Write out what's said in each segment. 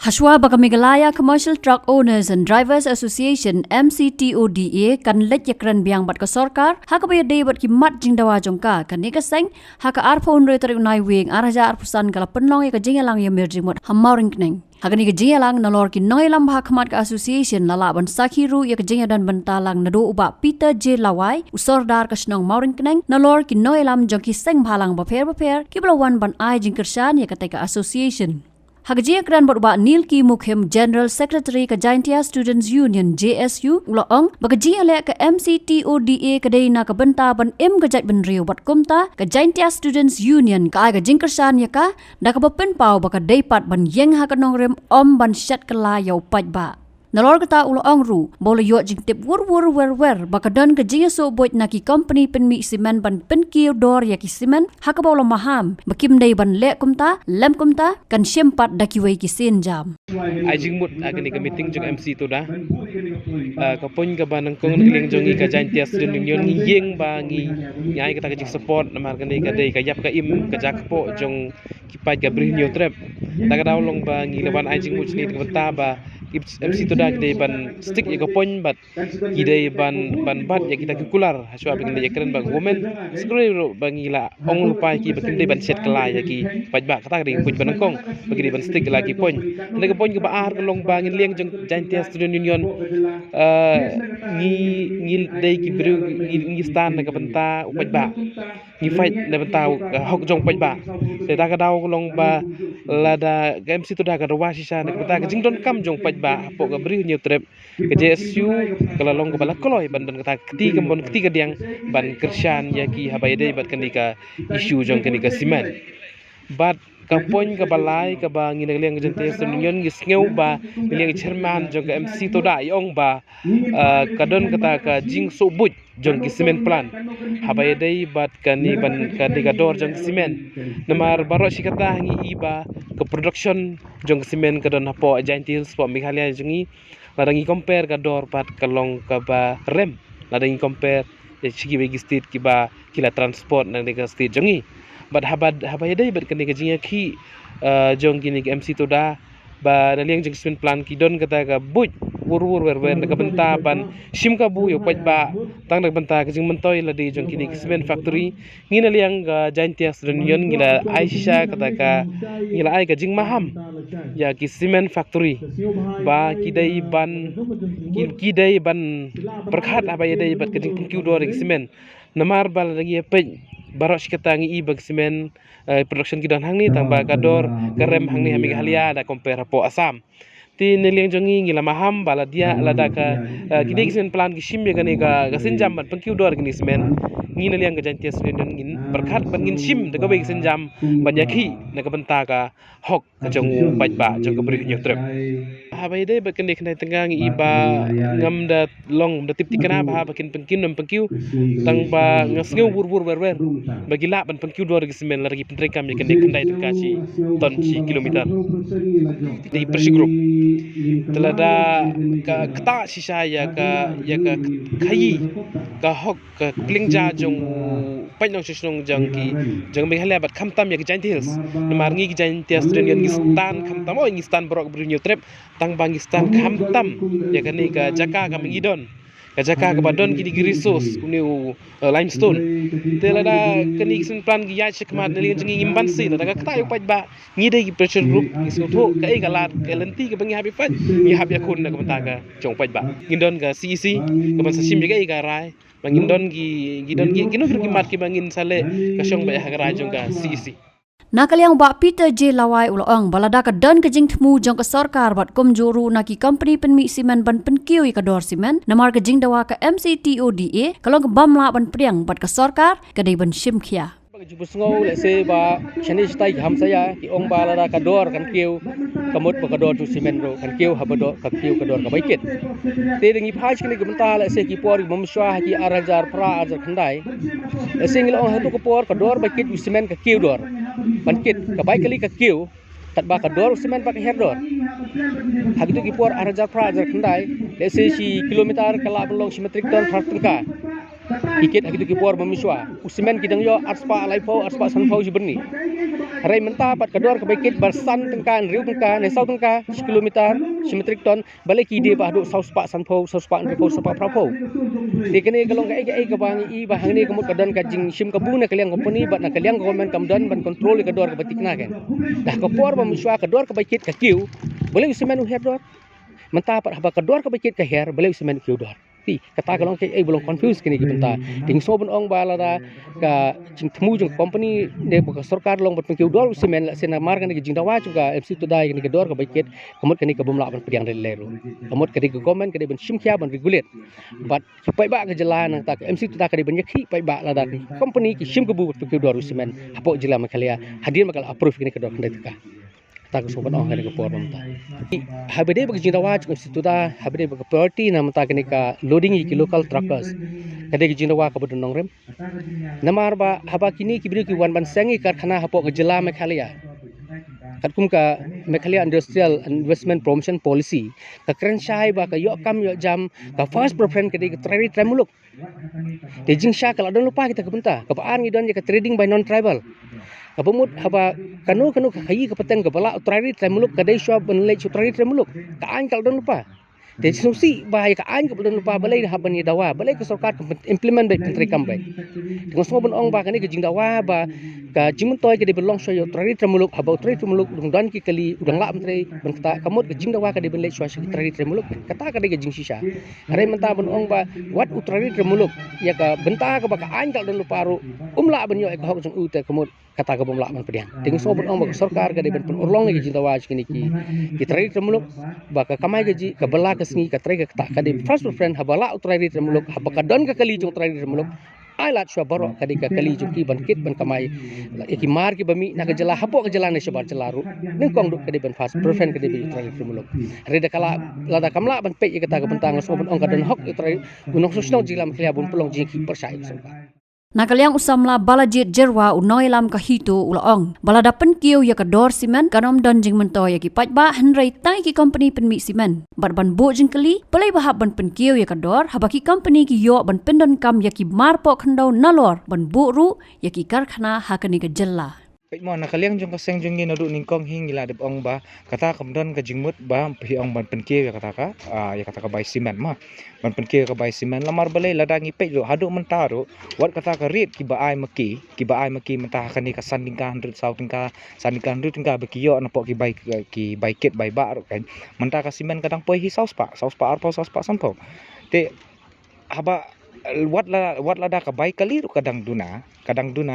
Hashwa baka Meghalaya Commercial Truck Owners and Drivers Association MCTODA kan let yakran biang bat ka sarkar haka bay day bat ki mat jing dawa jongka kan ni ka seng haka arphon re tar unai wing araja arpusan kala penlong ya ka jingalang ya merjing mot hamauring kneng haka ni ka jingalang nalor ki noilam bha khamat ka association lala ban sakhiru ya ka jingadan bantalang nado uba Peter J Lawai usordar ka snong mauring kneng nalor ki noilam jongki seng bhalang ba pher ki blawan ban ai jing kersan ya ka ka association Hagajia kran berubah Neil Ki Mukhem General Secretary ke Jaintia Students Union JSU ulang bagajia le ke MCTODA ke deina ke benta ban gajat ban riu bat kumta ke Jaintia Students Union ke ai ke jingkersan ya ka da ke bepen pau baka deipat ban yeng ha ke nongrem ban syat ke la yau pat ba Nalor kata ulang ru bola yo jing tip wur baka dan ke jia so boit naki company penmi simen ban penkiu dor ya ki simen haka bola maham bakim dei ban le kumta lem kumta kan syempat daki wei ki sin jam ai jing mut agni ka meeting jong MC tu dah ka pon ka banang kong ngiling jongi ka Jaintia Student Union ngi yeng ba ngi nyai ka jing support namar kan ka dei ka yap ka im ka jak po jong kipai ka bri new trap ta ka daw long ba ngi leban ai jing mut ni ka benta ba MC tu dah kita ban stick ya kapon bat kita ban bat ya kita kular haswa bagi dia keren bang women sekali bagi la ong lupa ki bagi dia ban set kelai ya ki paj ba kata dia pun banangkong bagi dia ban stick lagi pon dia kapon ke baar long bangin liang jeng Jaintia Student Union ngi dei ki bru ngi stand ka benta paj ba ngi fight na benta hok jong paj ba ta ka daw long ba lada MC tu dah ka rawa sisa na benta ka jingdon kam jong paj ba po ka bri new trip ke JSU kala long ko bala koloi ban kata ketiga diang ban kersan ya ki habai dei bat kandika issue jong kandika simen bat kapon ka balai ka ba ngi nagliang Jaintia Student Union gi sneu ba ngliang chairman jong ka MC to da yong ba kadon kata ka jing so but jong ki simen plan habai dei bat kani ban kandika dor jong simen namar baro sikata ngi iba ke production jong simen kadon hapo Jaintia sport Meghalaya jongi ladangi compare ka dor pat kalong ka ba rem ladangi compare sigi bagi state ki ba kila transport nang dega state jongi bat habad dai bat kani ka jinga ki jong kini ke MC to da ba daliang jong spin plan ki don kata ka but wur wer ka benta ban sim ka bu yo paj ba tang nak benta ka jing mentoy la di jong kini cement factory ngina liang ka Jaintia Student Union ngila ai sisa kata ka ngila ai ka jing maham ya ki cement factory ba kidai ban berkhat abai dai bat ka jing kiu dor ki cement namar bal lagi pe barok sikata ngi bag cement production kidan hang ni tang ba kador karem hang ni Meghalaya da compare po Assam ti neliang jongi ngila maham bala dia lada ka kidai cement plan ki sim ga ni ka senjam ban pengkiu dor ni cement ngi neliang ga Jaintia Student ngin berkhat ban ngin sim da ka bai senjam ban yaki na ka benta ka hok ka jong paj ba jong ka bri nyu trep habai dei bakin dei tengah ngi iba ngam da long da tip tikana ba bakin pengkin nam pengkiu tang ba ngasngeu wur wer bagi la ban pengkiu dor gi semen lagi pentrek kami kan dei kendai tengkaci ton ci kilometer di persi group telada ka kata sisa ya ka khayi ka hok ka klingja jong painong sisong jang ki jang Meghalaya bat khamtam ya ki Jaintia Hills namar ngi ki Jaintia Student Union stan khamtam ngi stan brok brinyo trip tang bangistan khamtam ya kani ka jaka ka mingidon ka jaka ka badon ki di resource kuni limestone telada kani sin plan gi ya chekmat neli jingi imbansi da ka kata paj ba ngi de ki pressure group isu tho ka ai galat ka lenti ka bangi habi fat ngi hab ya kun na ka mata ka chong paj ba ngindon ka CEC ka ban sasim ga ai ga rai bangindon gi kinu ki mat ki bangin sale ka syong ba ha ga jong ka CEC Nakaliang ba Peter J Lawai ulang balada ka dan ke jing temu jong ka sarkar bat komjoru naki company penmi simen ban penkiu ka dor simen namar ka jing dawa ka MCTODA kalong ka bamla ban priang bat ka sarkar ka dei ban simkhia Jubusngau le se ba chani stai ham saya ki ong ba la ka dor kan kiu kamut ba ka dor tu simen ro kan kiu habado ka kiu ka dor ka baiket te dengi phaj kini gemta le se ki por bom shwa ki arajar pra ajar khandai le se ngil ong hatu ka por ka dor baiket tu simen ka kiu dor bankit ka baik kali ka kiu tat ba ka dor simen ba ka her dor hagitu ki por arajar pra ajar khandai le se si kilometer kala belong simetrik ton fartengka Iket hagitu ki por memiswa usimen kidang yo arspa laifau arspa sanfau jiberni Harai mentah pat kador ka baikit barsan tengkan riu tengkan ne sau tengka 10 kilometer simetrik ton balik ide ba duk sau spak sanpo sau spak ripo spak prapo ti kene kalong ka ai ka bang i ba hang ni kamut kadon ka jing sim ka bu na kaliang company bat na kaliang government kamdan ban control ka dor ka batik na kan dah ka por ba muswa ka dor ka baikit ka kiu boleh semen u her dor mentah pat haba ka dor ka baikit ka her boleh semen kiu dor ti kata kalong ke ai belum confuse kini ki benta ding so bon ong bala da ka jing temu jing company ne ba sarkar long bat kiu dor semen la sena mar kan ki jing dawa juga MC to dai kini ka dor ka baikit kamut kini ka bumla ban pediang leru kamut kini ka government kini ban sim kya ban regulate bat pai ba ka jalan ta MC to da kini ban yakhi pai ba la da company ki sim ka bu bat kiu dor semen apo jila makalia hadir makal approve kini ka dor ka tak sobat orang kini ke forum ta habede bagi jindawa instituta habede bagi priority nama ta kini ka loading ki local truckers kade ki jindawa ka bodon rem namar ba haba kini ki biru ki wan ban sengi karkhana hapo ke jela Meghalaya katkum ka Meghalaya Industrial Investment Promotion Policy ka kren shai ba ka yok kam yok jam ka first preference kade ki trade tremuluk de jing sha kala don lupa kita ke benta ka paan ngidon ka trading by non tribal Kapamut haba kanu ka kayi ka peteng ka bala utrari tremuluk ka dai shop ban lek utrari tremuluk ka an kal don lupa de susi bahaya ka an ka don lupa balai haban ni dawa balai ka sarkar implement baik menteri kambai dengan semua bon ong ba kani ka jing dawa ba ka jimun toy ka de belong shoy utrari tremuluk haba utrari tremuluk dung dan ki kali udang la menteri ban kata kamut ka jing dawa ka de ban lek shoy utrari tremuluk kata ka de ka jing shisha are menta bon ong ba wat utrari tremuluk ya ka benta ka ba ka an kal don lupa ru umla ban yo ka hok jong ute kamut kata ka bumla man pediang dengan sobon ong bak sarkar ka de ben urlong lagi jinta waj kini ki trai tremuluk baka kamai gaji ka bela ka singi ka trai ka ta ka de first friend habala utrai tremuluk habaka don ka kali jong trai tremuluk ai lat shwa barok ka de ka kali jong ki ban kit ban kamai ki mar ki bami na ka jela hapo ka jela ne shabar jelaru ning kong duk ka de ben first friend ka de bi trai tremuluk reda kala lada kamla ban pe ka ta ka bentang sobon ong ka don hok trai unong susnong jilam klia bun pelong jing ki persai sarkar Nakaliang usamla balajit jerwa unoy lam kahito ulaong. Baladapan kiyo ya kador simen kanom don jing mento ya ki pajba henry tai ki company penmi simen. Barban bo jing kali pelai bahab ban pen kiyo ya kador habaki company ki yo ban pendon kam ya ki marpo khandau nalor ban bo ru ya ki karkhana hakani ka jella. Pek mo nakaliang jong kaseng jong ni nadu ningkong hing ila dep ong ba kata kamdon ka jingmut ba pi ong ban penkie ya kata ka bai simen ma ban penkie ka bai simen lamar balai ladangi pek lo hadu mentaru wat kata ka rit ki ba ai maki mentah ka ni ka sanding ka 100 sauting ka sanding ka 100 ka bekiyo na po ki bai kit bai ba ro kan mentah ka simen kadang poi hi saus pa arpo saus pa sampo te haba wat la da ka bai kali ru kadang duna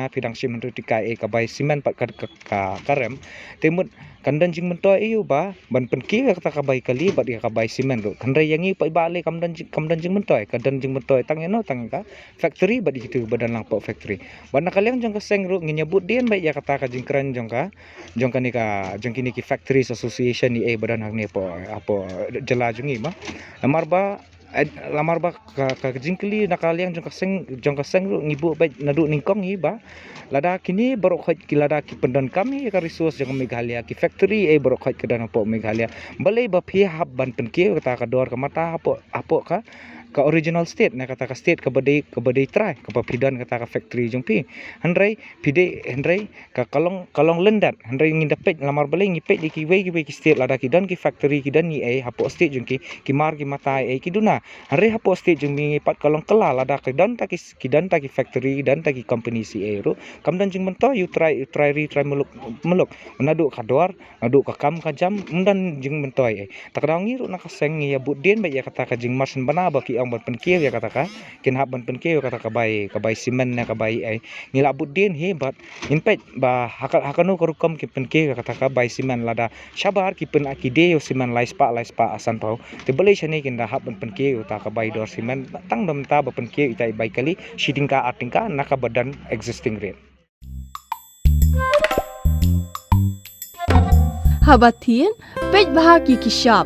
pidang simen tu tika ka bai simen pat ka karem temut kandan jing mento iu ba ban penki kata ka bai kali bat ka bai simen ru kandai yangi pai ba le kamdan jing mento kadan jing mento tang eno tang ka factory bat itu badan lang po factory ban nakaliang jong ka seng ru nyebut dien bai ya kata ka jing kran jong kini ki factories association ni badan hang ni po apo jela jungi ma lamar ba ka jingkli nakaliang jong ka seng ru ngibu ba nadu ningkong hi ba lada kini barok ki lada ki pendon kami ka resource jong Meghalaya ki factory barok ka dan po Meghalaya balai ba phi hab ban penki kata ka dor ka mata apo ka original state na kata ka state ka badai try ka papidan kata ka factory jong pi handrai ka kalong lendat handrai ngindapet lamar balai ngipet ki wei ki state lada ki dan ki factory ki dan ni hapo state jong ki mar ki mata ki duna handrai hapo state jong mi pat kalong kala lada ki dan ta ki factory dan ta ki company si ro kamdan jong mento you try muluk nadu ka dor nadu ka kam ka jam mundan jong mento takdang ngiru nakaseng ya budin ba ya kata ka jing marsen bana ba ki ang ban penkie ya kata ka kinhab ban penkie kata ka bai simen na ka bai ngila budin he bat inpet ba hakanu korukom ki penkie kata ka bai simen lada shabar ki pen akide yo simen laispa asan pau te balai shane kin da hab ban penkie ta ka bai dor simen tang dom ta ba penkie itai bai kali shidingka atingka naka badan existing rate Habatin pej bahaki ki shop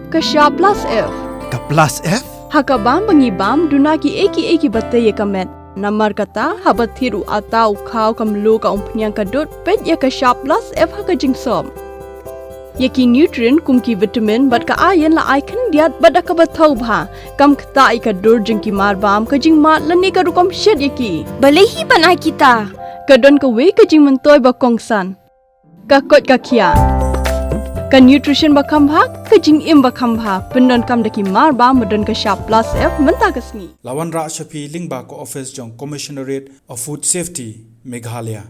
plus F Ka plus F Hakabam bangibam dunaki eki batay kamet namar kata habathiru atau khaw kamlu ka umpnyang kadut pet ya ka shop plus F haka jingsom yaki nutrient kumki vitamin bat ka iron la icon diat bada ka bathau bha kam khta ai ka dur jingki mar bam ka jing mat lani ka rukom shed yaki balehi banai kita kadon ka we ka jing mentoy ba kongsan ka kot ka khia ka nutrition ba khambha ka jing im ba khambha pendon kam daki mar ba modon ka sharp plus f menta kasni Lawan Ra Shafi Lingba ko office jong Commissionerate of Food Safety Meghalaya